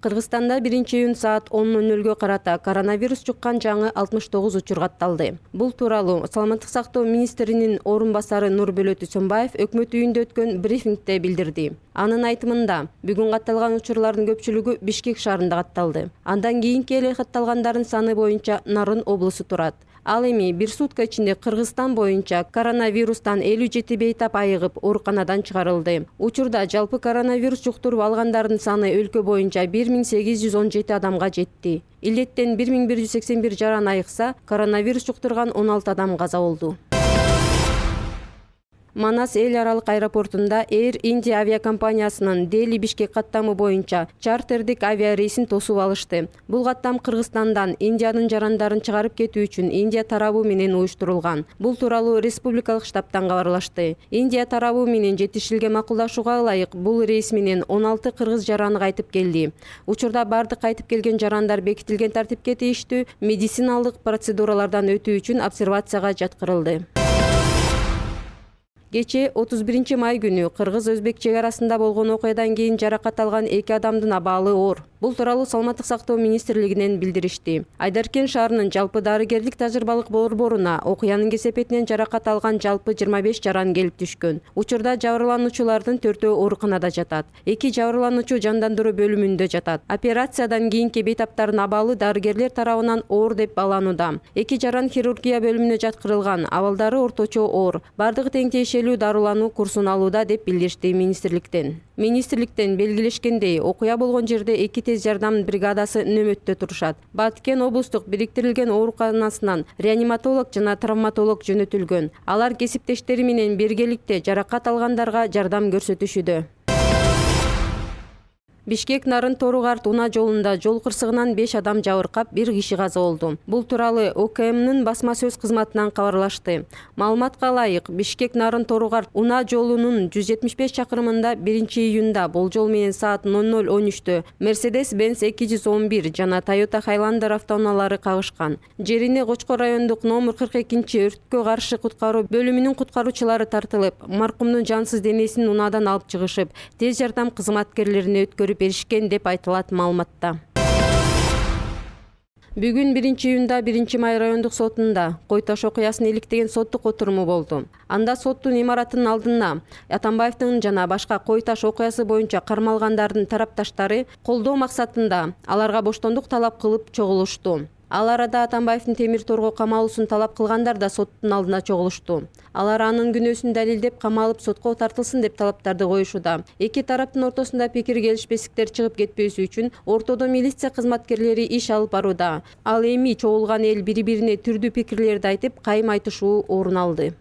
Кыргызстанда 1-iyun saat 10:00 карата коронавирус жуккан жаңы 69 учур катталды. Бул тууралуу Саламаттык сактоо министринин орун басары Нурбөлөт Үсөнбаев өкмөт үйүндө өткөн брифингде билдирди. Анын айтымында, бүгүн катталган учурлардын көпчүлүгү Бишкек шаарында катталды. Андан кийинки эле катталгандардын саны боюнча Нарын облусу турат. Ал эми бир сутка ичинде Кыргызстан боюнча коронавирустан 57 бейтап айыгып ооруканадан чыгарылды. Учурда жалпы коронавирус жуктуруп алгандардын саны өлкө боюнча 1817 адамга жетти. Илеттен 1181 жаран айыкса, коронавирус жуктурган 16 адам каза болду. Манас эл аралык аэропортунда Air India авиакомпаниясынын Дели Бишкек каттамы боюнча чартердик авиа рейсин тосуп алышты. Бул каттам Кыргызстандан Индиянын жарандарын чыгарып кетүү үчүн Индия тарабы менен уюштурулган. Бул тууралуу республикалык штабтан кабарлашты. Индия тарабы менен жетишилген макулдашууга ылайык бул рейс менен 16 кыргыз жараны кайтып келди. Учурда бардык кайтып келген жарандар бекитилген тартипке тийиштүү медициналык процедуралардан өтүү үчүн обсервацияга жаткырылды. Кече 31 май күнү Кыргыз-Өзбек чек арасында болгон окуядан кийин жаракат алган 2 адамдын абалы оор. Бул тууралуу Саламаттык сактоо министрлигинен билдиришти. Айдаркен шаарынын жалпы дарыгерлик тажрыйбалык борборуна окуянын кесепетинен жаракат алган жалпы 25 жаран келип түшкөн. Учурда жабырлануучулардын 4-өө ооруканада жатат. 2 жабырлануучу жандандыруу бөлүмүндө жатат. Операциядан кийинки бейтаптардын абалы дарыгерлер тарабынан оор деп бааланууда. 2 жаран хирургия бөлүмүнө жаткырылган, абалдары орточо оор. Бардыгы тең тиешелүү дарылануу курсун алууда деп билдиришти министрликтен. Министрликтен белгилешкендей, окуя болгон жерде 2 тез жардам бригадасы нөмөттө турушат. Баткен облустук бириктирилген ооруканасынан реаниматолог жана травматолог жөнөтүлгөн. Алар кесиптештери менен биргеликте жаракат алгандарга жардам көрсөтүшүдө. Бишкек Нарын Торугарт унаа жолунда жол кырсыгынан 5 адам жабыркап, 1 киши каза болду. Бул тууралуу ОКМнын басма сөз кызматынан кабарлашты. Маалыматка ылайык, Бишкек Нарын Торугарт унаа жолунун 175 чакырымында 1-июнда болжол менен саат 00:13 Mercedes-Benz 211 жана Toyota Highlander автоунаалары кагышкан. Жерине Кочкор райондук номер 42 өрткө каршы куткаруу бөлүмүнүн куткаруучулары тартылып, маркумдун жансыз денесин унаадан алып чыгышып, тез жардам кызматкерлерине өткөрүп беришкен деп айтылат маалыматта. Бүгүн 1-июнда 1-май райондук сотунда Кой Таш окуясын иликтеген соттук отуруму болду. Анда соттун имаратынын алдына Атамбаевдин жана башка Кой Таш окуясы боюнча кармалгандардын тарапташтары колдоо максатында аларга боштондук талап кылып чогулушту. Ал арада Атамбаевдин темир торго камалуусун талап кылгандар да соттун алдына чогулушту. Алар анын күнөөсүн далилдеп камалып сотко тартылсын деп талаптарды коюшууда. Эки тараптын ортосунда пикир келишпестиктер чыгып кетпөөсү үчүн ортодо милиция кызматкерлери иш алып барууда. Ал эми чогулган эл бири-бирине түрдүү пикирлерди айтып, кайым айтышуу орун алды.